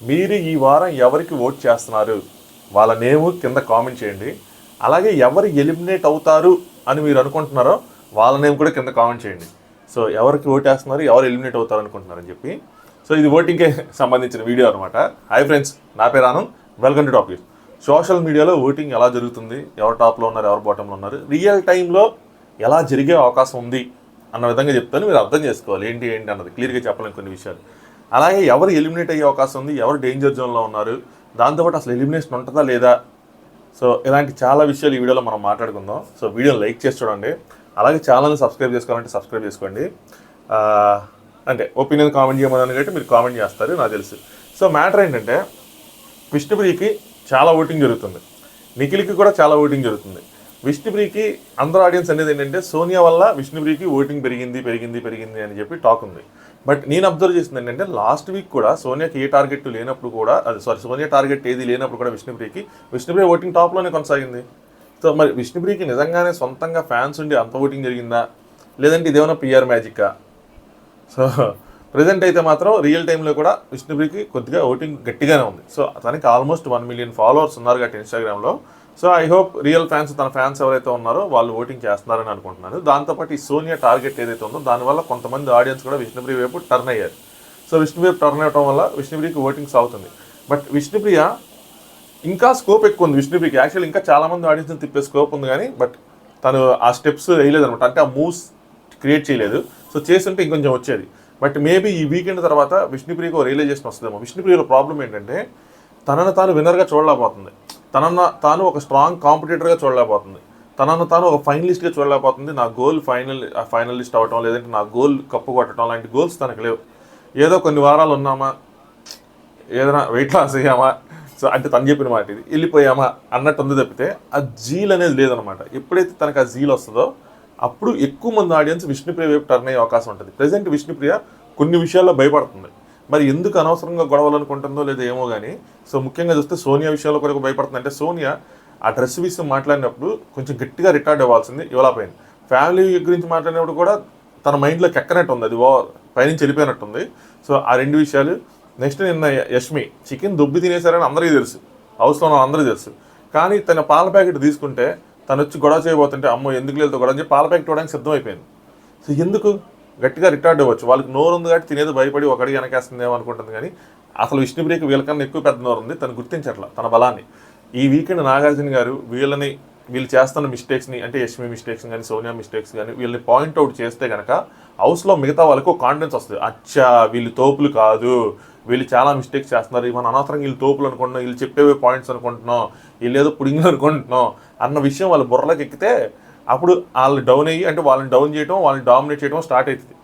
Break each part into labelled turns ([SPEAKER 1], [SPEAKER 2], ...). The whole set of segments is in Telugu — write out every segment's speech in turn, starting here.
[SPEAKER 1] మీరు ఈ వారం ఎవరికి ఓట్ చేస్తున్నారు వాళ్ళ నేము కింద కామెంట్ చేయండి. అలాగే ఎవరు ఎలిమినేట్ అవుతారు అని మీరు అనుకుంటున్నారో వాళ్ళ నేమ్ కూడా కింద కామెంట్ చేయండి. సో ఎవరికి ఓట్ వేస్తున్నారు, ఎవరు ఎలిమినేట్ అవుతారు అనుకుంటున్నారని చెప్పి. సో ఇది ఓటింగ్కే సంబంధించిన వీడియో అనమాట. హాయ్ ఫ్రెండ్స్, నా పేరు Anand, welcome to topic. Social మీడియాలో ఓటింగ్ ఎలా జరుగుతుంది, ఎవరు టాప్లో ఉన్నారు, ఎవరు బాటంలో ఉన్నారు, రియల్ టైంలో ఎలా జరిగే అవకాశం ఉంది అన్న విధంగా చెప్తాను. మీరు అర్థం చేసుకోవాలి ఏంటి అన్నది క్లియర్గా చెప్పలేం కొన్ని విషయాలు. అలాగే ఎవరు ఎలిమినేట్ అయ్యే అవకాశం ఉంది, ఎవరు డేంజర్ జోన్లో ఉన్నారు, దాంతోపాటు అసలు ఎలిమినేషన్ ఉంటుందా లేదా, సో ఇలాంటి చాలా విషయాలు ఈ వీడియోలో మనం మాట్లాడుకుందాం. సో వీడియోని లైక్ చేసి చూడండి. అలాగే ఛానల్ని సబ్స్క్రైబ్ చేసుకోవాలంటే సబ్స్క్రైబ్ చేసుకోండి. అంటే ఒపీనియన్ కామెంట్ చేయమని కాబట్టి మీరు కామెంట్ చేస్తారు నాకు తెలుసు. సో మ్యాటర్ ఏంటంటే విష్ణుప్రియకి చాలా ఓటింగ్ జరుగుతుంది, నిఖిల్కి కూడా చాలా ఓటింగ్ జరుగుతుంది. విష్ణుప్రియకి అందరూ ఆడియన్స్ అనేది ఏంటంటే సోనియా వల్ల విష్ణుప్రియకి ఓటింగ్ పెరిగింది అని చెప్పి టాక్ ఉంది. బట్ నేను అబ్జర్వ్ చేసింది ఏంటంటే లాస్ట్ వీక్ కూడా సోనియాకి ఏ టార్గెట్ లేనప్పుడు కూడా సోనియా టార్గెట్ ఏది లేనప్పుడు కూడా విష్ణుప్రియ ఓటింగ్ టాప్లోనే కొనసాగింది. సో మరి విష్ణుప్రియకి నిజంగానే సొంతంగా ఫ్యాన్స్ ఉండి అంత ఓటింగ్ జరిగిందా, లేదంటే ఇదేమైనా పిఆర్ మ్యాజిక్కా? సో ప్రజెంట్ అయితే మాత్రం రియల్ టైంలో కూడా విష్ణుప్రియకి కొద్దిగా ఓటింగ్ గట్టిగానే ఉంది. సో తనకి ఆల్మోస్ట్ 1 million ఫాలోవర్స్ ఉన్నారు కాబట్టి ఇన్స్టాగ్రామ్లో. So I hope real fans, తన ఫ్యాన్స్ ఎవరైతే ఉన్నారో వాళ్ళు ఓటింగ్ చేస్తున్నారని అనుకుంటున్నాను. దాంతోపాటు ఈ సోనియా టార్గెట్ ఏదైతే ఉందో దానివల్ల కొంతమంది ఆడియన్స్ కూడా విష్ణుప్రియ వైపు టర్న్ అయ్యారు. సో విష్ణుప్రియ టర్న్ అవ్వడం వల్ల విష్ణుప్రియకి ఓటింగ్స్ అవుతుంది. బట్ విష్ణుప్రియ ఇంకా స్కోప్ ఎక్కువ ఉంది. విష్ణుప్రియకి యాక్చువల్ ఇంకా చాలామంది ఆడియన్స్ని తిప్పే స్కోప్ ఉంది, కానీ బట్ తను ఆ స్టెప్స్ వేయలేదు అనమాట. అంటే ఆ మూవ్స్ క్రియేట్ చేయలేదు. సో చేస్తుంటే ఇంకొంచెం వచ్చేది. బట్ మేబీ ఈ వీకెండ్ తర్వాత విష్ణుప్రియకి రియలైజేషన్ వస్తుందేమో. విష్ణుప్రియలో ప్రాబ్లం ఏంటంటే తనను తాను విన్నర్గా చూడలేకపోతుంది, తాను ఒక స్ట్రాంగ్ కాంపిటీటర్గా చూడలేకపోతుంది, తాను ఒక ఫైనలిస్ట్గా చూడలేకపోతుంది. నా గోల్ ఫైనలిస్ట్ అవ్వటం, లేదంటే నా గోల్ కప్పు కొట్టడం లాంటి గోల్స్ తనకు లేవు. ఏదో కొన్ని వారాలు ఉన్నామా, ఏదైనా వెయిట్ లాస్ అయ్యామా, సో అంటే తను చెప్పిన మాట ఇది, వెళ్ళిపోయామా అన్నట్టు ఉంది తప్పితే ఆ జీల్ అనేది లేదనమాట. ఎప్పుడైతే తనకు ఆ జీల్ వస్తుందో అప్పుడు ఎక్కువ మంది ఆడియన్స్ విష్ణుప్రియ వైపు టర్న్ అయ్యే అవకాశం ఉంటుంది. ప్రజెంట్ విష్ణుప్రియ కొన్ని విషయాల్లో భయపడుతుంది. మరి ఎందుకు అనవసరంగా గొడవలు అనుకుంటుందో లేదో ఏమో కానీ. సో ముఖ్యంగా చూస్తే సోనియా విషయంలో కూడా భయపడుతుంది. అంటే సోనియా ఆ డ్రెస్ విషయం మాట్లాడినప్పుడు కొంచెం గట్టిగా రికార్డ్ అవ్వాల్సింది, ఇవ్వలేకపోయింది. ఫ్యామిలీ గురించి మాట్లాడినప్పుడు కూడా తన మైండ్లోకి ఎక్కనట్టు ఉంది, అది పైనుంచి వెళ్ళిపోయినట్టుంది. సో ఆ రెండు విషయాలు. నెక్స్ట్ నిన్న యష్మి చికెన్ దుబ్బి తినేశారని అందరికీ తెలుసు, హౌస్లో అందరికీ తెలుసు. కానీ తన పాల ప్యాకెట్ తీసుకుంటే తను వచ్చి గొడవ చేయబోతుంటే అమ్మో ఎందుకు వెళ్తే గొడవ చెప్పి పాల ప్యాకెట్ ఇవ్వడానికి సిద్ధమైపోయింది. సో ఎందుకు గట్టిగా రికార్డ్ అవ్వచ్చు, వాళ్ళకి నోరు ఉంది కాబట్టి తినేది భయపడి ఒకడికి వెనకేస్తుందేమో అనుకుంటుంది. కానీ అసలు విష్ణుప్రియకి వీళ్ళకన్నా ఎక్కువ పెద్ద నోరు ఉంది, తను గుర్తించట్లా తన బలాన్ని. ఈ వీకెండ్ నాగార్జున గారు వీళ్ళు చేస్తున్న మిస్టేక్స్ని, అంటే యష్మి మిస్టేక్స్ కానీ సోనియా మిస్టేక్స్ కానీ వీళ్ళని పాయింట్అవుట్ చేస్తే కనుక హౌస్లో మిగతా వాళ్ళకు కాన్ఫిడెన్స్ వస్తుంది. అచ్చా వీళ్ళు తోపులు కాదు, వీళ్ళు చాలా మిస్టేక్స్ చేస్తున్నారు, మనం అనవసరంగా వీళ్ళు తోపులు అనుకుంటున్నాం, వీళ్ళు చెప్పేవే పాయింట్స్ అనుకుంటున్నాం, వీళ్ళు ఏదో పుడింగ్లు అనుకుంటున్నాం అన్న విషయం వాళ్ళ బుర్రలోకి ఎక్కితే అప్పుడు వాళ్ళు డౌన్ అయ్యి, అంటే వాళ్ళని డౌన్ చేయడం, వాళ్ళని డామినేట్ చేయడం స్టార్ట్ అవుతుంది.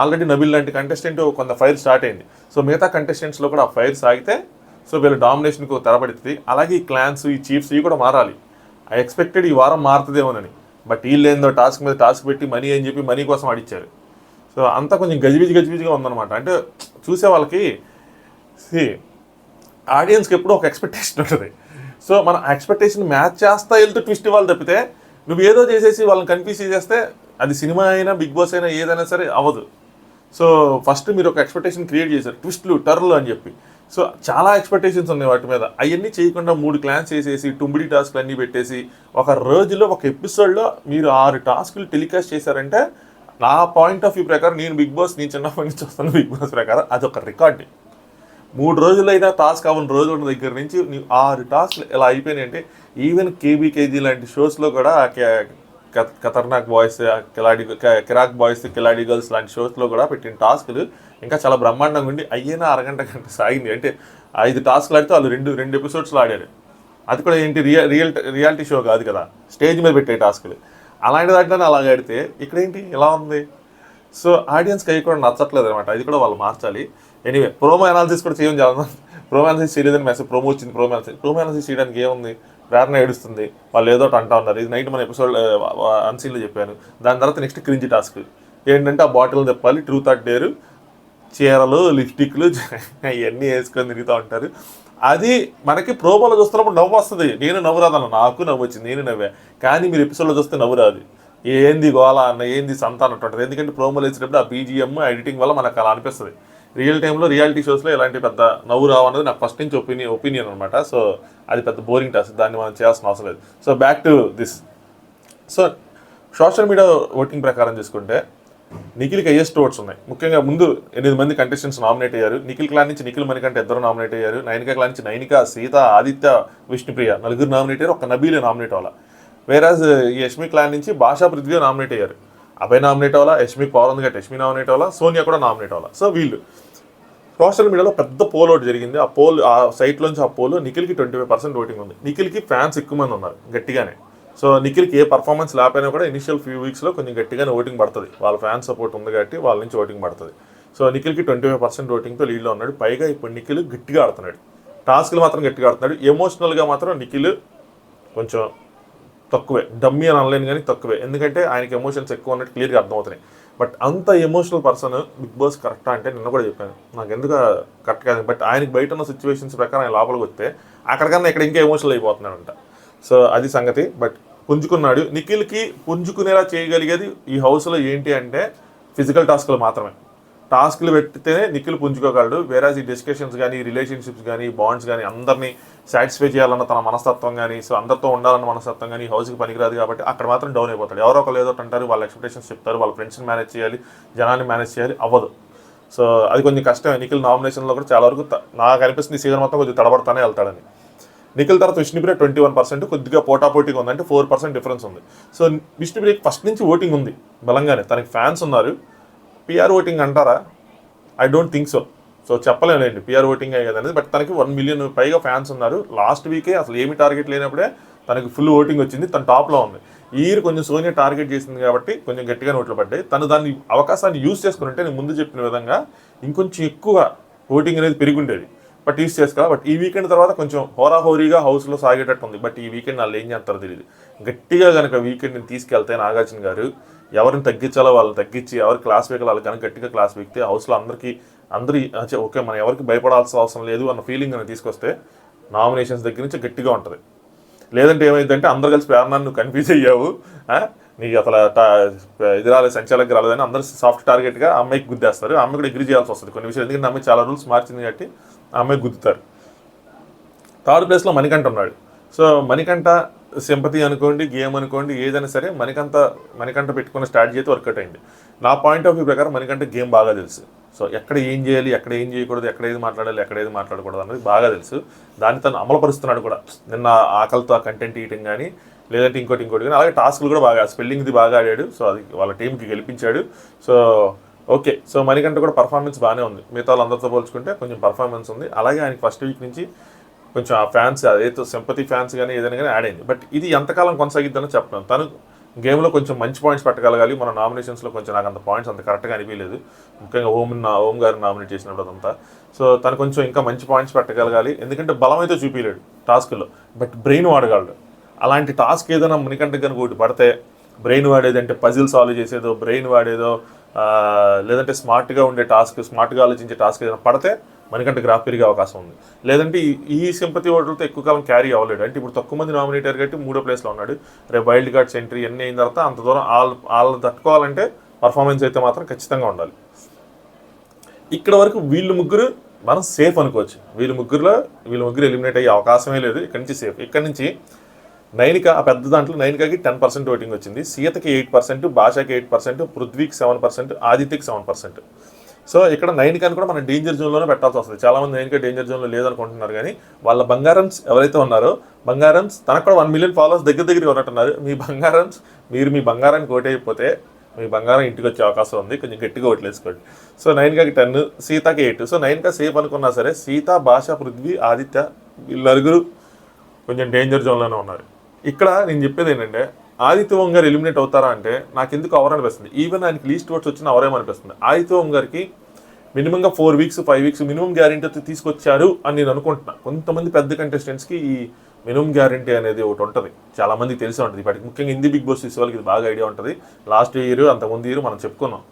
[SPEAKER 1] ఆల్రెడీ నబిల్ లాంటి కంటెస్టెంట్ కొంత ఫైర్ స్టార్ట్ అయింది. సో మిగతా కంటెస్టెంట్స్లో కూడా ఆ ఫైర్ సాగితే సో వీళ్ళ డామినేషన్కు తెరపడుతుంది. అలాగే ఈ క్లాన్స్, ఈ చీఫ్స్ ఇవి కూడా మారాలి. ఐ ఎక్స్పెక్టెడ్ ఈ వారం మారుతుందేమోనని. బట్ వీళ్ళు ఏందో టాస్క్ మీద టాస్క్ పెట్టి మనీ అని చెప్పి మనీ కోసం ఆడిచ్చారు. సో అంతా కొంచెం గజిబిజిగా ఉందన్నమాట. అంటే చూసే వాళ్ళకి ఆడియన్స్కి ఎప్పుడూ ఒక ఎక్స్పెక్టేషన్ ఉంటుంది. సో మన ఎక్స్పెక్టేషన్ మ్యాచ్ చేస్తా వెళ్తూ ట్విస్ట్ ఇవ్వాలి తప్పితే నువ్వు ఏదో చేసేసి వాళ్ళని కన్ఫ్యూజ్ చేస్తే అది సినిమా అయినా బిగ్ బాస్ అయినా ఏదైనా సరే అవ్వదు. సో ఫస్ట్ మీరు ఒక ఎక్స్పెక్టేషన్ క్రియేట్ చేశారు, ట్విస్ట్లు టర్లు అని చెప్పి. సో చాలా ఎక్స్పెక్టేషన్స్ ఉన్నాయి వాటి మీద. అవన్నీ చేయకుండా 3 క్లాన్స్ చేసేసి టుంబిడి టాస్క్లు అన్నీ పెట్టేసి ఒక రోజులో ఒక ఎపిసోడ్లో మీరు 6 టాస్కులు టెలికాస్ట్ చేశారంటే నా పాయింట్ ఆఫ్ వ్యూ ప్రకారం, నేను చిన్నప్పటి నుంచి వస్తాను బిగ్ బాస్ ప్రకారం, అదొక రికార్డు. 3 రోజులైనా టాస్క్ అవ్వని రోజు ఉన్న దగ్గర నుంచి 6 టాస్క్లు ఇలా అయిపోయినాయి. అంటే ఈవెన్ కేబీకేజీ లాంటి షోస్లో కూడా ఖతర్నాక్ బాయ్స్, కిరాక్ బాయ్స్, కిలాడి గర్ల్స్ లాంటి షోస్లో కూడా పెట్టిన టాస్కులు ఇంకా చాలా బ్రహ్మాండంగా ఉండి అయ్యేనా అరగంట సాగింది. అంటే 5 టాస్క్లు ఆడితే వాళ్ళు రెండు ఎపిసోడ్స్లో ఆడారు. అది కూడా ఏంటి రియాలిటీ షో కాదు కదా, స్టేజ్ మీద పెట్టే టాస్కులు. అలాంటి దాంట్లోనే అలాగ ఆడితే ఇక్కడ ఏంటి ఇలా ఉంది. సో ఆడియన్స్కి అవి కూడా నచ్చట్లేదు అనమాట. అది కూడా వాళ్ళు మార్చాలి. ఎనీవే ప్రోమో అనాలిసిస్ కూడా చేయడం చాలా ప్రోమో అనాలిసిస్ చేయలేదని మెసేజ్ ప్రోమో వచ్చింది. ప్రోమో అనాలిసిస్ చేయడానికి ఏముంది, ప్రేరణ ఏడుస్తుంది, వాళ్ళు ఏదో అంటా ఉన్నారు. ఇది నైట్ మన ఎపిసోడ్ అన్సీన్లో చెప్పాను. దాని తర్వాత నెక్స్ట్ క్రింజ్ టాస్క్ ఏంటంటే ఆ బాటిల్ తెప్పాలి, ట్రూత్ ఆర్ డేర్, చీరలు, లిప్స్టిక్లు ఇవన్నీ వేసుకొని తిరుగుతూ ఉంటారు. అది మనకి ప్రోమోలో చూస్తున్నప్పుడు నవ్వు వస్తుంది. నేను నవ్వు రాదన్న, నాకు నవ్వు వచ్చింది, నేను నవ్వా. కానీ మీరు ఎపిసోడ్లో చూస్తే నవ్వు రాదు. ఏంది గోళ అన్న, ఏంది సంత అన్నట్టు ఉంటుంది. ఎందుకంటే ప్రోమోలు వేసినప్పుడు ఆ బీజిఎం ఎడిటింగ్ వల్ల మనకు అలా అనిపిస్తుంది. రియల్ టైంలో రియాలిటీ షోస్లో ఇలాంటి పెద్ద నవ్వు రావన్నది నాకు ఫస్ట్ నుంచి ఒపీనియన్ అనమాట. సో అది పెద్ద బోరింగ్ టాస్క్, దాన్ని మనం చేయాల్సిన అవసరం లేదు. So back to this. So social media voting ప్రకారం చూసుకుంటే నిఖిల్కి హైయెస్ట్ ఓట్స్ ఉన్నాయి. ముఖ్యంగా ముందు 8 మంది కంటెస్టెంట్స్ నామినేట్ అయ్యారు. నిఖిల్ క్లాన్ నుంచి నిఖిల్ మణికంఠ 2 నామినేట్ అయ్యారు. నైనిక క్లాన్ నుంచి నైనిక, సీత, ఆదిత్య, విష్ణుప్రియ 4 నామినేట్ అయ్యారు. ఒక నబీలే నామినేట్ అవ్వాల. వేరాజ్ ఈ యష్మి క్లాన్ నుంచి భాషా పృథ్వీ నామినేట్ అయ్యారు. అభయ్ నామినేట్ అవ్వాలా, యష్మి పవర్ ఉంది కాబట్టి యష్మి నామినేట్ అవ్వాలా, సోనియా కూడా నామినేట్ అవ్వాలా. సో వీళ్ళు సోషల్ మీడియాలో పెద్ద పోల్ ఒకటి జరిగింది. ఆ సైట్లోంచి ఆ పోల్ నిఖిల్కి 25% ఓటింగ్ ఉంది. నిఖిల్కి ఫ్యాన్స్ ఎక్కువ మంది ఉన్నారు గట్టిగానే. సో నిఖిల్కి ఏ పర్ఫార్మెన్స్ లేకపోయినా కూడా ఇనిషియల్ ఫ్యూ వీక్స్లో కొంచెం గట్టిగానే ఓటింగ్ పడుతుంది. వాళ్ళ ఫ్యాన్స్ సపోర్ట్ ఉంది కాబట్టి వాళ్ళ నుంచి ఓటింగ్ పడుతుంది. సో నిఖిల్కి 25% ఓటింగ్తో లీడ్లో ఉన్నాడు. పైగా ఇప్పుడు నిఖిల్ గట్టిగా ఆడుతున్నాడు. టాస్క్లు మాత్రం గట్టిగా ఆడుతున్నాడు. ఎమోషనల్గా మాత్రం నిఖిల్ కొంచెం తక్కువే. డమ్మీ అని అనలేను కానీ తక్కువే. ఎందుకంటే ఆయనకి ఎమోషన్స్ ఎక్కువ ఉన్నట్టు క్లియర్గా అర్థమవుతున్నాయి. బట్ అంత ఎమోషనల్ పర్సన్ బిగ్ బాస్ కరెక్టా అంటే నిన్న కూడా చెప్పాను, నాకు ఎందుకు కరెక్ట్ కాదు. బట్ ఆయనకి బయట ఉన్న సిచ్యువేషన్స్ ప్రకారం ఆయన లోపలికి వస్తే అక్కడికన్నా ఇక్కడ ఇంకా ఎమోషనల్ అయిపోతున్నాడంట. సో అది సంగతి. బట్ పుంజుకున్నాడు. నిఖిల్కి పుంజుకునేలా చేయగలిగేది ఈ హౌస్లో ఏంటి అంటే ఫిజికల్ టాస్క్లు మాత్రమే. టాస్క్లు పెట్టితేనే నిఖిల్ పుంజుకోగలడు. వేరేజ్ ఈ డిస్కషన్స్ కానీ, రిలేషన్షిప్స్ కానీ, బాండ్స్ కానీ అందరినీ సాటిస్ఫై చేయాలన్న తన మనస్తత్వం కానీ, సో అందరితో ఉండాలన్న మనస్తత్వం కానీ హౌస్కి పనికిరాదు. కాబట్టి అక్కడ మాత్రం డౌన్ అయిపోతాడు. ఎవరో ఒకరు ఏదో అంటారు, వాళ్ళ ఎక్స్పెక్టేషన్స్ చెప్తారు, వాళ్ళ ఫ్రెండ్స్ని మేనేజ్ చేయాలి, జనాన్ని మేనేజ్ చేయాలి, అవ్వదు. సో అది కొంచెం కష్టమే. నిఖిల్ నామినేషన్లో కూడా చాలా వరకు నాకు అనిపిస్తుంది సీజన్ మొత్తం కొద్దిగా తడబడతానే వెళ్తాడని. నిఖిల్ తర్వాత విష్ణుప్రియ 21%, కొద్దిగా పోటాపోటీగా ఉందంటే 4% డిఫరెన్స్ ఉంది. సో విష్ణుప్రియకి ఫస్ట్ నుంచి ఓటింగ్ ఉంది బలంగానే, తనకి ఫ్యాన్స్ ఉన్నారు. పిఆర్ ఓటింగ్ అంటారా? I don't think so. So చెప్పలేనండి పిఆర్ ఓటింగ్ అయ్యేది అనేది. బట్ తనకి 1 మిలియన్ పైగా ఫ్యాన్స్ ఉన్నారు. లాస్ట్ వీకే అసలు ఏమి టార్గెట్ లేనప్పుడే తనకి ఫుల్ ఓటింగ్ వచ్చింది. తన టాప్లో ఉంది. ఈ ఇయర్ కొంచెం సోనియా టార్గెట్ చేసింది కాబట్టి కొంచెం గట్టిగా నోట్లు పడ్డాయి. తను దాన్ని అవకాశాన్ని యూజ్ చేసుకుని ఉంటే నేను ముందు చెప్పిన విధంగా ఇంకొంచెం ఎక్కువ ఓటింగ్ అనేది పెరిగి ఉండేది. బట్ యూస్ చేసుకోవాలి. బట్ ఈ వీకెండ్ తర్వాత కొంచెం హోరాహోరీగా హౌస్లో సాగేటట్టు ఉంది. బట్ ఈ వీకెండ్ వాళ్ళు ఏం చేస్తారో తెలియదు. గట్టిగా కనుక వీకెండ్ని తీసుకెళ్తే నాగార్జున గారు ఎవరిని తగ్గించాలో వాళ్ళని తగ్గించి, ఎవరు క్లాస్ వీకలు వాళ్ళు కనుక గట్టిగా క్లాస్ వీక్తే హౌస్లో అందరూ ఓకే మనం ఎవరికి భయపడాల్సిన అవసరం లేదు అన్న ఫీలింగ్ అని తీసుకొస్తే నామినేషన్స్ దగ్గర నుంచి గట్టిగా ఉంటుంది. లేదంటే ఏమైందంటే అందరు కలిసి ప్రేరణను నువ్వు కన్ఫ్యూజ్ అయ్యావు, నీకు అసలు ఇది రాలేదు, సంచాలకి రాలేదని అందరూ సాఫ్ట్ టార్గెట్గా ఆ అమ్మాయికి గుద్దేస్తారు. ఆ అమ్మాయి కూడా ఎగ్రీ చేయాల్సి వస్తుంది కొన్ని విషయాలు. ఎందుకంటే అమ్మాయి చాలా రూల్స్ మార్చింది కాబట్టి ఆ అమ్మాయి గుద్దుతారు. థర్డ్ ప్లేస్లో మణికంఠ ఉన్నాడు. సో మణికంఠ సింపతి అనుకోండి, గేమ్ అనుకోండి, ఏదైనా సరే మణికంఠ పెట్టుకున్న స్ట్రాటజీ అయితే వర్కౌట్ అయింది. నా పాయింట్ ఆఫ్ వ్యూ ప్రకారం మణికంఠ గేమ్ బాగా తెలుసు. సో ఎక్కడ ఏం చేయాలి, ఎక్కడ ఏం చేయకూడదు, ఎక్కడ ఏది మాట్లాడాలి, ఎక్కడ ఏది మాట్లాడకూడదు అనేది బాగా తెలుసు. దాన్ని తను అమలుపరుస్తున్నాడు కూడా. నిన్న ఆకలితో ఆ కంటెంట్ ఇయటం కానీ, లేదంటే ఇంకోటి కానీ, అలాగే టాస్క్లు కూడా బాగా, స్పెల్లింగ్ది బాగా ఆడాడు. సో అది వాళ్ళ టీంకి గెలిపించాడు. So okay. సో మణికంఠ కూడా పర్ఫార్మెన్స్ బాగానే ఉంది. మిగతా వాళ్ళందరితో పోల్చుకుంటే కొంచెం పర్ఫార్మెన్స్ ఉంది. అలాగే ఆయనకి ఫస్ట్ వీక్ నుంచి కొంచెం ఆ ఫ్యాన్స్ అదైతే సింపతి ఫ్యాన్స్ కానీ ఏదైనా కానీ యాడ్ అయింది. బట్ ఇది ఎంతకాలం కొనసాగిద్దని చెప్పలేను. తను గేమ్లో కొంచెం మంచి పాయింట్స్ పెట్టగలగాలి. మన నామినేషన్స్లో కొంచెం నాకు అంత పాయింట్స్ అంత కరెక్ట్గా అనిపించలేదు. ముఖ్యంగా ఓం గారిని నామినేట్ చేసినప్పుడు అదంతా. సో తను కొంచెం ఇంకా మంచి పాయింట్స్ పెట్టగలగాలి. ఎందుకంటే బలం అయితే చూపించలేడు టాస్క్లో, బట్ బ్రెయిన్ వాడగలడు. అలాంటి టాస్క్ ఏదైనా మణికంఠ కనుక ఒకటి పడితే, బ్రెయిన్ వాడేది అంటే పజిల్ సాల్వ్ చేసేదో, బ్రెయిన్ వాడేదో, లేదంటే స్మార్ట్గా ఉండే టాస్క్, స్మార్ట్గా ఆలోచించే టాస్క్ ఏదైనా పడితే మణికంఠ గ్రాఫ్ పెరిగే అవకాశం ఉంది. లేదంటే ఈ సింపతి ఓటర్లతో ఎక్కువ కాలం క్యారీ అవ్వలేడు. అంటే ఇప్పుడు తక్కువ మంది నామినేట్ అయ్యారు కాబట్టి 3వ ప్లేస్లో ఉన్నాడు. రేపు వైల్డ్ కార్డ్స్ ఎంట్రీ అన్నీ అయిన తర్వాత అంత దూరం వాళ్ళు తట్టుకోవాలంటే పర్ఫార్మెన్స్ అయితే మాత్రం ఖచ్చితంగా ఉండాలి. ఇక్కడ వరకు వీళ్ళు ముగ్గురు మనం సేఫ్ అనుకోవచ్చు. వీళ్ళు ముగ్గురు ఎలిమినేట్ అయ్యే అవకాశమే లేదు. ఇక్కడ నుంచి సేఫ్. ఇక్కడ నుంచి నైనిక ఆ పెద్ద దాంట్లో నైనికకి 10% ఓటింగ్ వచ్చింది. సీతకి 8%, భాషకి 8%, పృథ్వీకి 7%, ఆదిత్యకి 7%. సో ఇక్కడ నైనికాని కూడా మనం డేంజర్ జోన్లోనే పెట్టాల్సి వస్తుంది. చాలామంది నైనిక డేంజర్ జోన్లో లేదనుకుంటున్నారు. కానీ వాళ్ళ బంగారన్స్ ఎవరైతే ఉన్నారో, బంగారన్స్ తనకు కూడా 1 మిలియన్ ఫాలోవర్స్ దగ్గర ఉన్నట్టున్నారు. మీరు మీ బంగారానికి ఓటైపోతే మీ బంగారం ఇంటికి వచ్చే అవకాశం ఉంది. కొంచెం గట్టిగా ఓట్లేసుకోండి. సో నైనికాకి 10, సీతకి 8. సో నైనిక సేఫ్ అనుకున్నా సరే సీత, భాష, పృథ్వీ, ఆదిత్య వీళ్ళు నలుగురు కొంచెం డేంజర్ జోన్లోనే ఉన్నారు. ఇక్కడ నేను చెప్పేది ఏంటంటే ఆదిత్య ఓం గారు ఎలిమినేట్ అవుతారా అంటే నాకు ఎందుకు అవర్ అనిపిస్తుంది. ఈవెన్ ఆయనకి లీస్ట్ ఓట్స్ వచ్చిన అవరేమనిపిస్తుంది. ఆదిత్య ఓం గారికి మినిమంగా 4 వీక్స్ 5 వీక్స్ మినిమం గ్యారెంటీ తీసుకొచ్చారు అని నేను అనుకుంటున్నాను. కొంతమంది పెద్ద కంటెస్టెంట్స్కి ఈ మినిమం గ్యారెంటీ అనేది ఒకటి ఉంటుంది, చాలామందికి తెలిసి ఉంటుంది. ఇప్పటికి ముఖ్యంగా హిందీ బిగ్ బాస్ చూసే వాళ్ళకి ఇది బాగా ఐడియా ఉంటుంది. లాస్ట్ ఇయర్ అంతకుముందు ఇయర్ మనం చెప్పుకున్నాం,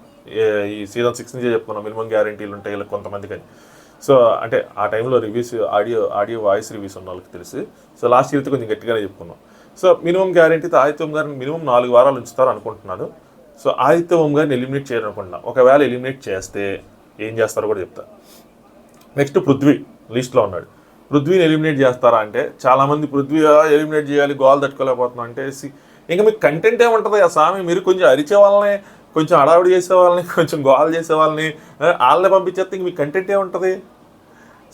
[SPEAKER 1] ఈ సీజన్ 6 నుంచే చెప్పుకున్నాం మినిమం గ్యారెంటీలు ఉంటాయి ఇలా కొంతమందికి అని. సో అంటే ఆ టైంలో రివ్యూస్ ఆడియో వాయిస్ రివ్యూస్ ఉన్న వాళ్ళకి తెలిసి. సో లాస్ట్ ఇయర్తో కొంచెం గట్టిగానే చెప్పుకున్నాం. సో మినిమం గ్యారెంటీతో ఆదిత్య ఓం గారిని మినిమం 4 వారాలు ఉంచుతారు అనుకుంటున్నాను. సో ఆదిత్య ఓం గారిని ఎలిమినేట్ చేయాలనుకుంటున్నాను. ఒకవేళ ఎలిమినేట్ చేస్తే ఏం చేస్తారో కూడా చెప్తా. నెక్స్ట్ పృథ్వీ లిస్ట్లో ఉన్నాడు. పృథ్వీని ఎలిమినేట్ చేస్తారా అంటే చాలామంది పృథ్వీ ఎలిమినేట్ చేయాలి, గోల్ తట్టుకోలేకపోతున్నాం అంటే ఇంకా మీకు కంటెంట్ ఏముంటుంది ఆ స్వామి? మీరు కొంచెం అరిచే వాళ్ళని, కొంచెం హడావుడి చేసే వాళ్ళని, కొంచెం గోల్ చేసే వాళ్ళని వాళ్ళని పంపించేస్తే ఇంక మీకు కంటెంట్ ఏముంటుంది?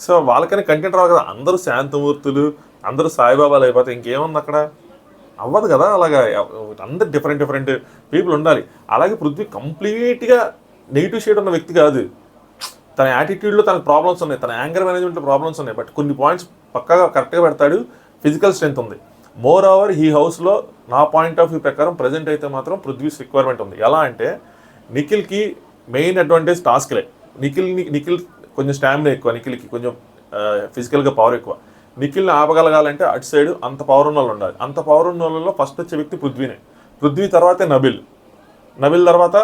[SPEAKER 1] సో వాళ్ళకని కంటెంట్ రావు కదా. అందరూ శాంతమూర్తులు, అందరూ సాయిబాబాలు అయిపోతే ఇంకేముంది అక్కడ? అవ్వదు కదా. అలాగా అందరు డిఫరెంట్ డిఫరెంట్ పీపుల్ ఉండాలి. అలాగే పృథ్వీ కంప్లీట్గా నెగిటివ్ షేడ్ ఉన్న వ్యక్తి కాదు. తన యాటిట్యూడ్లో తనకు ప్రాబ్లమ్స్ ఉన్నాయి, తన యాంగర్ మేనేజ్మెంట్లో ప్రాబ్లమ్స్ ఉన్నాయి. బట్ కొన్ని పాయింట్స్ పక్కాగా కరెక్ట్గా పెడతాడు. ఫిజికల్ స్ట్రెంత్ ఉంది. మోర్ ఓవర్ ఈ హౌస్లో నా పాయింట్ ఆఫ్ వ్యూ ప్రకారం ప్రజెంట్ అయితే మాత్రం పృథ్వీస్ రిక్వైర్మెంట్ ఉంది. ఎలా అంటే నిఖిల్కి మెయిన్ అడ్వాంటేజ్ టాస్క్లే. నిఖిల్ కొంచెం స్టామినా ఎక్కువ, నిఖిల్కి కొంచెం ఫిజికల్గా పవర్ ఎక్కువ. నిఖిల్ని ఆపగలగాలంటే అటు సైడ్ అంత పవర్ ఉన్న వాళ్ళు ఉండాలి. అంత పవర్ ఉన్న వాళ్ళలో ఫస్ట్ వచ్చే వ్యక్తి పృథ్వీనే. పృథ్వీ తర్వాతే నబిల్ తర్వాత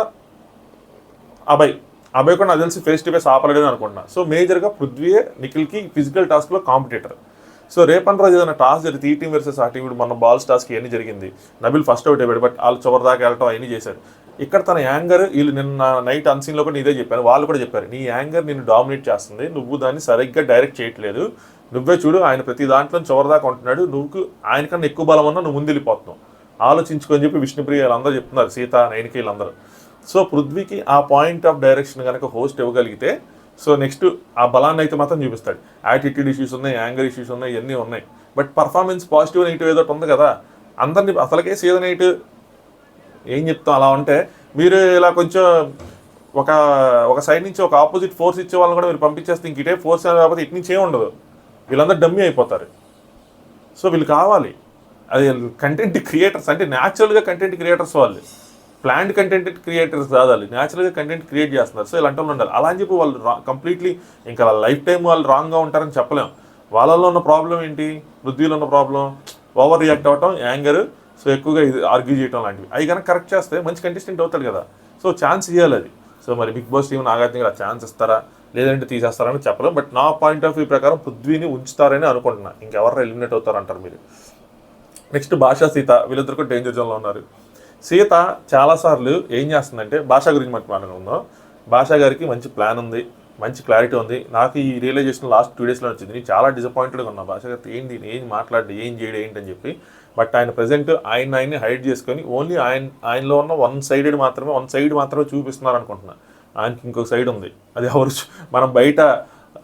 [SPEAKER 1] అభయ్ కూడా నాకు తెలిసి ఫేస్ టు ఫేస్ ఆపలేదని అనుకుంటున్నా. సో మేజర్గా పృథ్వీయే నిఖిల్కి ఫిజికల్ టాస్క్లో కాంపిటేటర్. సో రేపటి రోజు ఏదైనా టాస్ జరిగితే ఈ టీం వర్సెస్ ఆ టీం, ఇప్పుడు మన బాల్స్ టాస్క్ ఇవన్నీ జరిగింది. నబిల్ ఫస్ట్ అవుట్ అయిపోయాడు, బట్ వాళ్ళు చివరి దాకా వెళ్ళటం అవన్నీ చేశారు. ఇక్కడ తన యాంగర్, వీళ్ళు నిన్న నైట్ అన్సీన్లో కూడా ఇదే చెప్పాను, వాళ్ళు కూడా చెప్పారు, నీ యాంగర్ నిన్ను డామినేట్ చేస్తుంది, నువ్వు దాన్ని సరిగ్గా డైరెక్ట్ చేయట్లేదు, నువ్వే చూడు ఆయన ప్రతి దాంట్లో చివరి దాకా ఉంటున్నాడు, నువ్వు ఆయనకన్నా ఎక్కువ బలం ఉన్నా నువ్వు ముందు వెళ్ళిపోతున్నావు, ఆలోచించుకొని చెప్పి విష్ణుప్రియ వాళ్ళందరూ చెప్తున్నారు, సీత నైన్కి వీళ్ళందరూ. సో పృథ్వీకి ఆ పాయింట్ ఆఫ్ డైరెక్షన్ కనుక హోస్ట్ ఇవ్వగలిగితే సో నెక్స్ట్ ఆ బలాన్ని అయితే మాత్రం చూపిస్తాడు. యాటిట్యూడ్ ఇష్యూస్ ఉన్నాయి, యాంగర్ ఇష్యూస్ ఉన్నాయి, ఇవన్నీ ఉన్నాయి. బట్ పర్ఫార్మెన్స్ పాజిటివ్ నెగిటివ్ ఏదో ఉంది కదా. అందరినీ అసలుకే సీజన్ 8 ఏం చెప్తాం అలా ఉంటే మీరు ఇలా కొంచెం ఒక సైడ్ నుంచి ఒక ఆపోజిట్ ఫోర్స్ ఇచ్చే వాళ్ళని కూడా మీరు పంపించేస్తే ఇంక ఇటే ఫోర్స్ కాకపోతే ఇటు నుంచి ఏమి ఉండదు, వీళ్ళందరూ డమ్మీ అయిపోతారు. సో వీళ్ళు కావాలి, అది కంటెంట్ క్రియేటర్స్ అంటే న్యాచురల్గా కంటెంట్ క్రియేటర్స్ వాళ్ళు, ప్లాండ్ కంటెంట్ క్రియేటర్స్ కాదు, వాళ్ళు న్యాచురల్గా కంటెంట్ క్రియేట్ చేస్తున్నారు. సో ఇలాంటి వాళ్ళు ఉండాలి. అలా అని చెప్పి వాళ్ళు కంప్లీట్లీ ఇంకా లైఫ్ టైం వాళ్ళు రాంగ్గా ఉంటారని చెప్పలేం. వాళ్ళలో ఉన్న ప్రాబ్లం ఏంటి, పృథ్వీలో ఉన్న ప్రాబ్లం ఓవర్ రియాక్ట్ అవ్వటం, యాంగర్, సో ఎక్కువగా ఇది ఆర్గ్యూ చేయడం లాంటివి. అవి కనుక కరెక్ట్ చేస్తే మంచి కంటెస్టెంట్ అవుతాడు కదా. సో ఛాన్స్ ఇవ్వాలి అది. సో మరి బిగ్ బాస్ టీం నాగార్జున గారు ఛాన్స్ ఇస్తారా లేదంటే తీసేస్తారని చెప్పలేం. బట్ నా పాయింట్ ఆఫ్ వ్యూ ప్రకారం పృథ్వీని ఉంచుతారని అనుకుంటున్నా. ఇంకెవరు ఎలిమినేట్ అవుతారంటారు మీరు? నెక్స్ట్ భాషా, సీత వీళ్ళిద్దరు కూడా డేంజర్ జోన్లో ఉన్నారు. సీత చాలాసార్లు ఏం చేస్తుందంటే, భాష గురించి మాట్లాడుకుందాం. భాషా గారికి మంచి ప్లాన్ ఉంది, మంచి క్లారిటీ ఉంది. నాకు ఈ రియలైజేషన్ లాస్ట్ 2 డేస్లో వచ్చింది. నేను చాలా డిసప్పాయింటెడ్గా ఉన్నా భాష గారితో, ఏంటి ఏం మాట్లాడి ఏం చేయడం ఏంటని చెప్పి. బట్ ఆయన ప్రజెంట్ ఆయన్ని హైడ్ చేసుకొని ఓన్లీ ఆయనలో ఉన్న వన్ సైడ్ మాత్రమే చూపిస్తున్నారు అనుకుంటున్నా. ఆయనకి ఇంకొక సైడ్ ఉంది, అది ఎవరు మనం బయట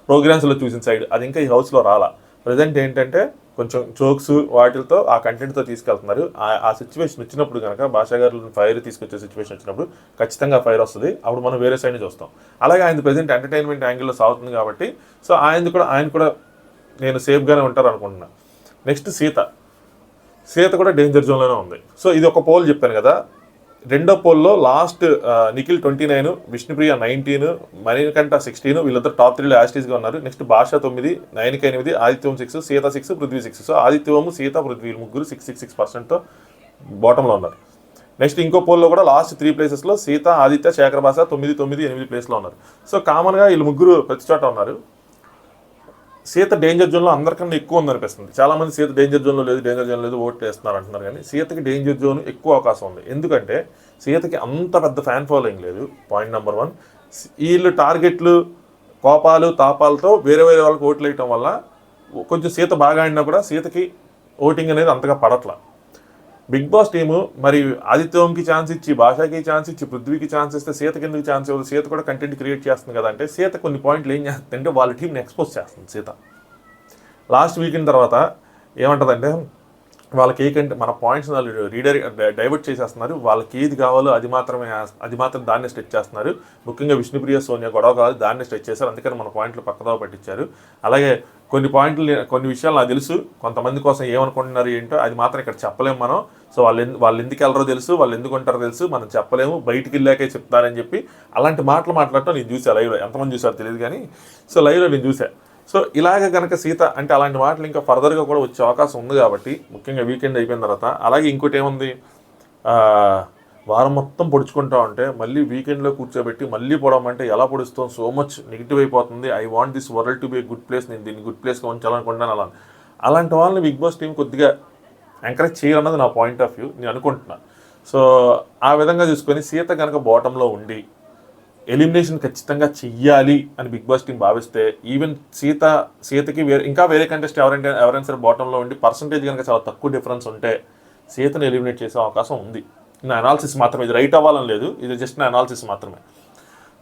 [SPEAKER 1] ప్రోగ్రామ్స్లో చూసిన సైడ్, అది ఇంకా ఈ హౌస్లో రాలా. ప్రజెంట్ ఏంటంటే కొంచెం జోక్స్ వాటితో ఆ కంటెంట్తో తీసుకెళ్తున్నారు. ఆ సిచ్యువేషన్ వచ్చినప్పుడు కనుక భాషా గారు ఫైర్ తీసుకొచ్చే సిచ్యువేషన్ వచ్చినప్పుడు ఖచ్చితంగా ఫైర్ వస్తుంది. అప్పుడు మనం వేరే సైడ్ చూస్తాం. అలాగే ఆయన ప్రజెంట్ ఎంటర్టైన్మెంట్ యాంగిల్లో సాగుతుంది కాబట్టి సో ఆయన కూడా నేను సేఫ్గానే ఉంటారు అనుకుంటున్నా. నెక్స్ట్ సీత కూడా డేంజర్ జోన్లోనే ఉంది. సో ఇది ఒక పోల్ చెప్పాను కదా. రెండో పోల్లో లాస్ట్ నిఖిల్ 29, విష్ణుప్రియ 19, మణికంఠ 16, వీళ్ళందరూ టాప్ 3లో యాస్టీస్గా ఉన్నారు. నెక్స్ట్ భాష 9, 9కి 8, ఆదిత్యం 6, సీత 6, పృథ్వీ 6. సో ఆదిత్యము, సీత, పృథ్వీ ముగ్గురు 6% బాటంలో ఉన్నారు. నెక్స్ట్ ఇంకో పోల్లో కూడా లాస్ట్ 3 ప్లేసెస్లో సీత, ఆదిత్య, శేఖర్ భాష 9, 9, 8 ప్లేస్లో ఉన్నారు. సో కామన్గా వీళ్ళు ముగ్గురు ప్రతి చోట ఉన్నారు. సీత డేంజర్ జోన్లో అందరికన్నా ఎక్కువ ఉందనిపిస్తుంది. చాలామంది సీత డేంజర్ జోన్లో లేదు ఓట్లు వేస్తున్నారు అంటున్నారు, కానీ సీతకి డేంజర్ జోన్ ఎక్కువ అవకాశం ఉంది. ఎందుకంటే సీతకి అంత పెద్ద ఫ్యాన్ ఫాలోయింగ్ లేదు, పాయింట్ నెంబర్ 1. వీళ్ళు టార్గెట్లు, కోపాలు, తాపాలతో వేరే వాళ్ళకి ఓట్లు వేయటం వల్ల కొంచెం సీత బాగా ఆడినా కూడా సీతకి ఓటింగ్ అనేది అంతగా పడట్ల. బిగ్ బాస్ టీము మరి ఆదిత్యంకి ఛాన్స్ ఇచ్చి, భాషకి ఛాన్స్ ఇచ్చి, పృథ్వీకి ఛాన్స్ ఇస్తే సీతకి ఎందుకు ఛాన్స్ ఇవ్వదు? సీత కూడా కంటెంట్ క్రియేట్ చేస్తుంది కదా. అంటే సీత కొన్ని పాయింట్లు ఏం చేస్తుందంటే వాళ్ళ టీంని ఎక్స్పోజ్ చేస్తుంది. సీత లాస్ట్ వీకెండ్ తర్వాత ఏమంటుందంటే, వాళ్ళకి ఏకంటే మన పాయింట్స్ డైవర్ట్ చేసేస్తున్నారు, వాళ్ళకి ఏది కావాలో అది మాత్రం దాన్నే స్ట్రెచ్ చేస్తున్నారు. ముఖ్యంగా విష్ణుప్రియ, సోనియా గొడవ కావాలి, దాన్నే స్ట్రెచ్ చేశారు. అందుకని మన పాయింట్లు పక్కదో పట్టించారు. అలాగే కొన్ని విషయాలు నాకు తెలుసు, కొంతమంది కోసం ఏమనుకుంటున్నారు ఏంటో అది మాత్రం ఇక్కడ చెప్పలేము మనం. సో వాళ్ళు ఎందుకు వెళ్ళరో తెలుసు, వాళ్ళు ఎందుకు ఉంటారో తెలుసు, మనం చెప్పలేము, బయటికి వెళ్ళాకే చెప్తారని చెప్పి అలాంటి మాటలు మాట్లాడటం నేను చూసా లైవ్లో. ఎంతమంది చూసారో తెలియదు కానీ సో లైవ్లో నేను చూసా. సో ఇలాగ కనుక సీత అంటే అలాంటి మాటలు ఇంకా ఫర్దర్గా కూడా వచ్చే అవకాశం ఉంది కాబట్టి, ముఖ్యంగా వీకెండ్ అయిపోయిన తర్వాత. అలాగే ఇంకోటి ఏముంది, వారం మొత్తం పొడుచుకుంటా ఉంటే మళ్ళీ వీకెండ్లో కూర్చోబెట్టి మళ్ళీ పొడవమంటే ఎలా పొడుస్తాం, సో మచ్ నెగిటివ్ అయిపోతుంది. I want this world to be a good place, నేను దీన్ని గుడ్ ప్లేస్గా ఉంచాలనుకుంటున్నాను. అలాంటి వాళ్ళని బిగ్ బాస్ టీం కొద్దిగా ఎంకరేజ్ చేయాలన్నది నా పాయింట్ ఆఫ్ వ్యూ, నేను అనుకుంటున్నాను. సో ఆ విధంగా చూసుకొని సీత కనుక బాటంలో ఉండి ఎలిమినేషన్ ఖచ్చితంగా చెయ్యాలి అని బిగ్ బాస్ టీం భావిస్తే ఈవెన్ సీతకి వేరే కంటెస్ట్ ఎవరైనా సరే బాటంలో ఉండి పర్సంటేజ్ కనుక చాలా తక్కువ డిఫరెన్స్ ఉంటే సీతను ఎలిమినేట్ చేసే అవకాశం ఉంది. నా అనాలిసిస్ మాత్రమే, ఇది రైట్ అవ్వాలని లేదు, ఇది జస్ట్ నా అనాలిసిస్ మాత్రమే.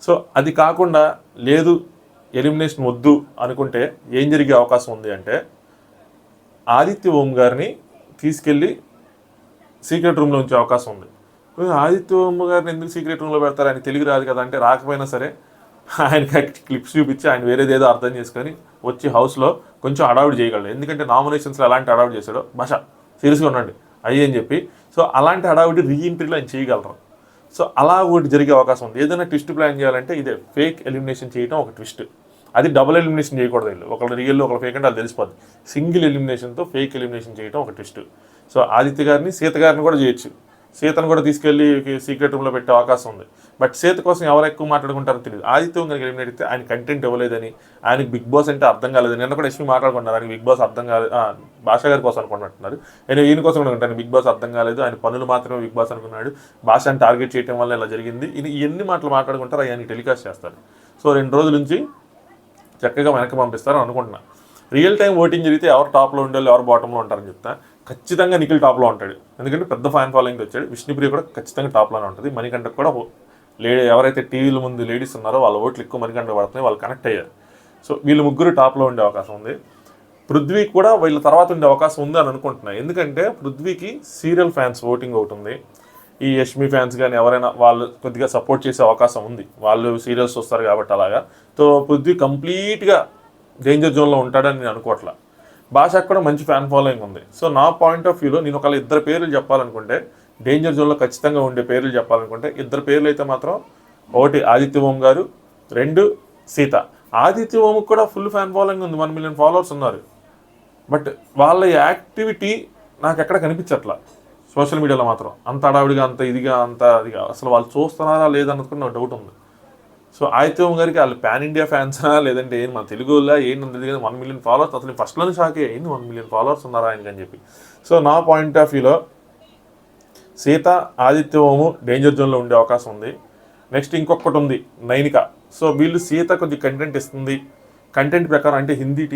[SPEAKER 1] సో అది కాకుండా లేదు ఎలిమినేషన్ వద్దు అనుకుంటే ఏం జరిగే అవకాశం ఉంది అంటే ఆదిత్య ఓం గారిని తీసుకెళ్ళి సీక్రెట్ రూమ్లో ఉంచే అవకాశం ఉంది. ఆదిత్య ఓం గారిని ఎందుకు సీక్రెట్ రూమ్లో పెడతారు, ఆయన తెలుగు రాదు కదా అంటే రాకపోయినా సరే ఆయనకి క్లిప్స్ చూపించి ఆయన వేరేదేదో అర్థం చేసుకొని వచ్చి హౌస్లో కొంచెం హడావుడి చేయగలడు. ఎందుకంటే నామినేషన్స్లో ఎలాంటి హడావుడి చేశాడో భాష సీరియస్గా ఉండండి అయ్యి అని చెప్పి, సో అలాంటి హడావుడి రీఎంట్రీలో ఆయన చేయగలరు. సో అలా ఒకటి జరిగే అవకాశం ఉంది. ఏదైనా ట్విస్ట్ ప్లాన్ చేయాలంటే ఇదే ఫేక్ ఎలిమినేషన్ చేయడం ఒక ట్విస్ట్. అది డబుల్ ఎలిమినేషన్ చేయకూడదు, వీళ్ళు ఒకళ్ళు రియల్లో ఒకళ్ళు ఫేక్ అంటే అది తెలిసిపోద్ది. సింగిల్ ఎలిమినేషన్తో ఫేక్ ఎలిమినేషన్ చేయడం ఒక ట్విస్ట్. సో ఆదిత్య గారిని సీత గారిని కూడా చేయొచ్చు, సీతను కూడా తీసుకెళ్ళి సీక్రెట్ రూమ్లో పెట్టే అవకాశం ఉంది. బట్ సీత కోసం ఎవరు ఎక్కువ మాట్లాడుకుంటారో తెలియదు. ఆదిత్యం కనుక ఎలిమినేట్ అయితే ఆయన కంటెంట్ ఇవ్వలేదని, ఆయనకి బిగ్ బాస్ అంటే అర్థం కాలేదని నిన్న కూడా యశ్మి మాట్లాడుకుంటున్నారు. ఆయనకి బిగ్ బాస్ అర్థం కాలేదు, భాష గారి కోసం అనుకుంటున్నారు. ఆయన ఈయన కోసం అనుకుంటాను బిగ్ బాస్ అర్థం కాలేదు, ఆయన పనులు మాత్రమే బిగ్ బాస్ అనుకున్నాడు, భాషను టార్గెట్ చేయడం వల్ల ఇలా జరిగింది, ఇవన్నీ మాటలు మాట్లాడుకుంటారు, ఆయనకి టెలికాస్ట్ చేస్తారు. సో 2 రోజుల నుంచి చక్కగా వెనక్కి పంపిస్తారని అనుకుంటున్నా. రియల్ టైం ఓటింగ్ జరిగితే ఎవరు టాప్లో ఉండాలి ఎవరు బాటంలో ఉంటారని చెప్తా. ఖచ్చితంగా నిఖిల్ టాప్లో ఉంటాడు, ఎందుకంటే పెద్ద ఫ్యాన్ ఫాలోయింగ్ వచ్చాడు. విష్ణుప్రియ కూడా ఖచ్చితంగా టాప్లోనే ఉంటుంది. మణికంఠకు కూడా ఎవరైతే టీవీల ముందు లేడీస్ ఉన్నారో వాళ్ళ ఓట్లు ఎక్కువ మణికంఠ పడుతున్నాయి, వాళ్ళు కనెక్ట్ అయ్యారు. సో వీళ్ళు ముగ్గురు టాప్లో ఉండే అవకాశం ఉంది. పృథ్వీ కూడా వీళ్ళ తర్వాత ఉండే అవకాశం ఉంది అని అనుకుంటున్నాను. ఎందుకంటే పృథ్వీకి సీరియల్ ఫ్యాన్స్ ఓటింగ్ ఒకటి ఉంది. ఈ యష్మి ఫ్యాన్స్ కానీ ఎవరైనా వాళ్ళు కొద్దిగా సపోర్ట్ చేసే అవకాశం ఉంది, వాళ్ళు సీరియల్స్ వస్తారు కాబట్టి అలాగా. సో పృథ్వీ కంప్లీట్గా డేంజర్ జోన్లో ఉంటాడని నేను అనుకోవట్లా. భాషకు కూడా మంచి ఫ్యాన్ ఫాలోయింగ్ ఉంది. సో నా పాయింట్ ఆఫ్ వ్యూలో నేను ఒకవేళ 2 పేర్లు చెప్పాలనుకుంటే, డేంజర్ జోన్లో ఖచ్చితంగా ఉండే పేర్లు చెప్పాలనుకుంటే 2 పేర్లు అయితే మాత్రం, 1 ఆదిత్య ఓం గారు, 2 సీత. ఆదిత్య ఓంకి కూడా ఫుల్ ఫ్యాన్ ఫాలోయింగ్ ఉంది, 1 మిలియన్ ఫాలోవర్స్ ఉన్నారు. బట్ వాళ్ళ యాక్టివిటీ నాకు ఎక్కడ కనిపించట్లా సోషల్ మీడియాలో మాత్రం. అంత అడావిడిగా అంత ఇదిగా అసలు వాళ్ళు చూస్తున్నారా లేదన్నది నాకు డౌట్ ఉంది. సో ఆదిత్య ఓం గారికి వాళ్ళు పాన్ ఇండియా ఫ్యాన్సా లేదంటే ఏంటి మన తెలుగు వాళ్ళ ఏంటి 1 మిలియన్ ఫాలోవర్స్, అసలు ఫస్ట్లోనే షాకే ఏంటి 1 మిలియన్ ఫాలోవర్స్ ఉన్నారా ఆయనకి అని చెప్పి. సో నా పాయింట్ ఆఫ్ వ్యూలో సీత ఆదిత్య ఓము డేంజర్ జోన్లో ఉండే అవకాశం ఉంది. నెక్స్ట్ ఇంకొకటి ఉంది నైనిక. సో వీళ్ళు సీత కొద్దిగా కంటెంట్ ఇస్తుంది, కంటెంట్ ప్రకారం అంటే హిందీ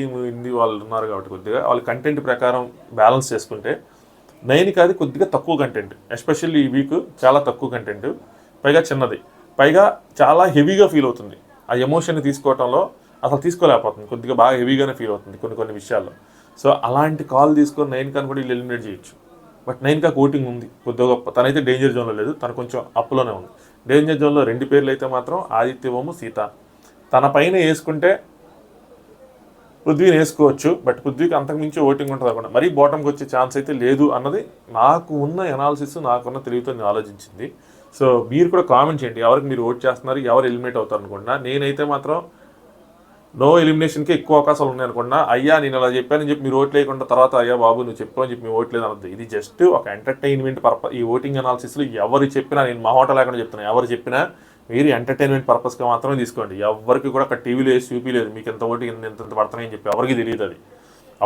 [SPEAKER 1] వాళ్ళు ఉన్నారు కాబట్టి కొద్దిగా వాళ్ళు కంటెంట్ ప్రకారం బ్యాలెన్స్ చేసుకుంటే నైనిక కొద్దిగా తక్కువ కంటెంట్, ఎస్పెషల్లీ ఈ వీక్ చాలా తక్కువ కంటెంట్, పైగా చిన్నది, పైగా చాలా హెవీగా ఫీల్ అవుతుంది. ఆ ఎమోషన్ని తీసుకోవటంలో అసలు తీసుకోలేకపోతుంది, కొద్దిగా బాగా హెవీగానే ఫీల్ అవుతుంది కొన్ని విషయాల్లో. సో అలాంటి కాల్ తీసుకొని నైనికాని కూడా వీళ్ళు ఎలిమినేట్ చేయొచ్చు. బట్ నైనికా ఓటింగ్ ఉంది కొద్దిగా గొప్ప, తనైతే డేంజర్ జోన్లో లేదు, తను కొంచెం అప్లోనే ఉంది. డేంజర్ జోన్లో 2 పేర్లు అయితే మాత్రం ఆదిత్య ఓము సీత. తన పైన వేసుకుంటే పృథ్వీని వేసుకోవచ్చు, బట్ పృథ్వీకి అంతకుమించి ఓటింగ్ ఉంటుంది అక్కడ, మరీ బాటంకి వచ్చే ఛాన్స్ అయితే లేదు అన్నది నాకు ఉన్న ఎనాలిసిస్, నాకున్న తెలివితో నేను ఆలోచించింది. సో మీరు కూడా కామెంట్ చేయండి ఎవరికి మీరు ఓట్ చేస్తున్నారు, ఎవరు ఎలిమినేట్ అవుతారు అనుకుంటున్నా. నేనైతే మాత్రం నో ఎలిమినేషన్కి ఎక్కువ అవకాశాలు ఉన్నాయి అనుకున్నా. అయ్యా నేను అలా చెప్పానని చెప్పి మీరు ఓట్ లేకుండా తర్వాత అయ్యా బాబు నువ్వు చెప్పావని చెప్పి మీ ఓట్ లేదు అనొద్దు. ఇది జస్ట్ ఒక ఎంటర్టైన్మెంట్ పర్పస్. ఈ ఓటింగ్ అనాలిసిస్లో ఎవరు చెప్పినా, నేను మా హోటల్ లేకుండా చెప్తున్నాను, ఎవరు చెప్పినా మీరు ఎంటర్టైన్మెంట్ పర్పస్గా మాత్రమే తీసుకోండి. ఎవరికి కూడా అక్కడ టీవీలో వేసి చూపించలేదు మీకు ఎంత ఓటింగ్ ఎంత పడుతున్నాయని చెప్పి, ఎవరికి తెలియదు. అది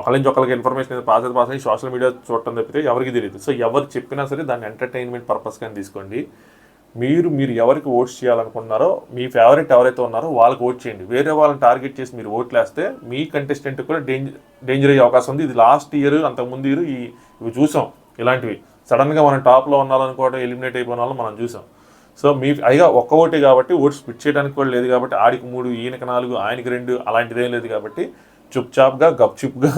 [SPEAKER 1] ఒకరి నుంచి ఒకరికి ఇన్ఫర్మేషన్ పాస్ అయితే సోషల్ మీడియా చూడటం తప్పితే ఎవరికి తెలియదు. సో ఎవరు చెప్పినా సరే దాన్ని ఎంటర్టైన్మెంట్ పర్పస్గా తీసుకోండి. మీరు ఎవరికి ఓట్స్ చేయాలనుకుంటున్నారో, మీ ఫేవరెట్ ఎవరైతే ఉన్నారో వాళ్ళకి ఓట్ చేయండి. వేరే వాళ్ళని టార్గెట్ చేసి మీరు ఓట్లు వేస్తే మీ కంటెస్టెంట్ కూడా డేంజర్ అయ్యే అవకాశం ఉంది. ఇది లాస్ట్ ఇయర్ అంతకుముందు ఇయర్ ఇవి చూసాం ఇలాంటివి. సడన్గా మనం టాప్లో ఉండాలనుకోవడం ఎలిమినేట్ అయిపోయిన వాళ్ళు మనం చూసాం. సో అయిగా ఒక్క ఓటే కాబట్టి ఓట్స్ స్ప్లిట్ చేయడానికి కూడా లేదు కాబట్టి ఆడికి 3 ఈయనకి 4 ఆయనకి 2 అలాంటిదేం లేదు కాబట్టి చుప్చాప్గా గప్చుప్గా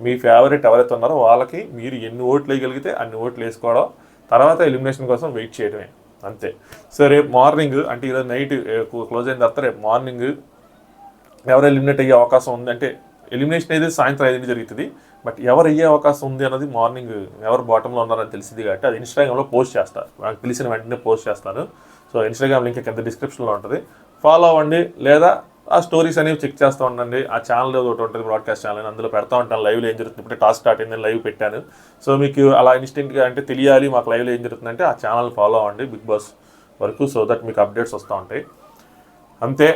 [SPEAKER 1] మీ ఫేవరెట్ ఎవరైతే ఉన్నారో వాళ్ళకి మీరు ఎన్ని ఓట్లు వేయగలిగితే అన్ని ఓట్లు వేసుకోవడం, తర్వాత ఎలిమినేషన్ కోసం వెయిట్ చేయడమే అంతే. సో రేపు మార్నింగ్ అంటే ఈరోజు నైట్ క్లోజ్ అయిన తర్వాత రేపు మార్నింగ్ ఎవరు ఎలిమినేట్ అయ్యే అవకాశం ఉంది అంటే ఎలిమినేషన్ అయితే సాయంత్రం 5 జరుగుతుంది. బట్ ఎవరు అయ్యే అవకాశం ఉంది అన్నది మార్నింగ్ ఎవరు బాటంలో ఉన్నారని తెలిసింది కాబట్టి అది ఇన్స్టాగ్రామ్లో పోస్ట్ చేస్తారు, నాకు తెలిసిన వెంటనే పోస్ట్ చేస్తాను. సో ఇన్స్టాగ్రామ్ లింక్ కింద డిస్క్రిప్షన్లో ఉంటుంది, ఫాలో అవ్వండి. లేదా ఆ స్టోరీస్ అనేవి చెక్ చేస్తూ ఉండండి. ఆ ఛానల్ ఒకటి ఉంటుంది బ్రాడ్కాస్ట్ ఛానల్, అందులో పెడతా ఉంటాను లైవ్లో ఏం జరుగుతుంది. ఇప్పుడు టాస్క్ స్టార్ట్ అయిందని లైవ్ పెట్టాను. సో మీకు అలా ఇన్స్టెంట్గా అంటే తెలియాలి మాకు లైవ్లో ఏం జరుగుతుందంటే ఆ ఛానల్ ఫాలో అవ్వండి బిగ్ బాస్ వరకు, సో దట్ మీకు అప్డేట్స్ వస్తూ ఉంటాయి. అంతే,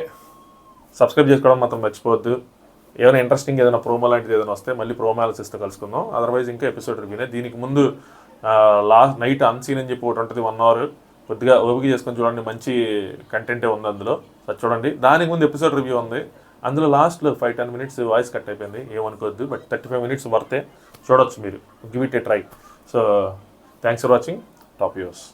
[SPEAKER 1] సబ్స్క్రైబ్ చేసుకోవడం మాత్రం మర్చిపోవద్దు. ఏమైనా ఇంట్రెస్టింగ్ ఏదైనా ప్రోమో లాంటిది ఏదైనా వస్తే మళ్ళీ ప్రోమో అనాలిసిస్తో కలుసుకుందాం. అదర్వైజ్ ఇంకా ఎపిసోడ్ రివ్యూనే. దీనికి ముందు లాస్ట్ నైట్ అన్సీన్ అని చెప్పి ఒకటి ఉంటుంది 1 hour, కొద్దిగా ఓపిక చేసుకొని చూడండి, మంచి కంటెంటే ఉంది అందులో. అది చూడండి. దానికి ముందు ఎపిసోడ్ రివ్యూ ఉంది, అందులో లాస్ట్లో 5-10 మినిట్స్ వాయిస్ కట్ అయిపోయింది, ఏమనుకోవద్దు. బట్ 35 మినిట్స్ వర్తే, చూడొచ్చు మీరు, give it A try. So thanks for watching top viewers.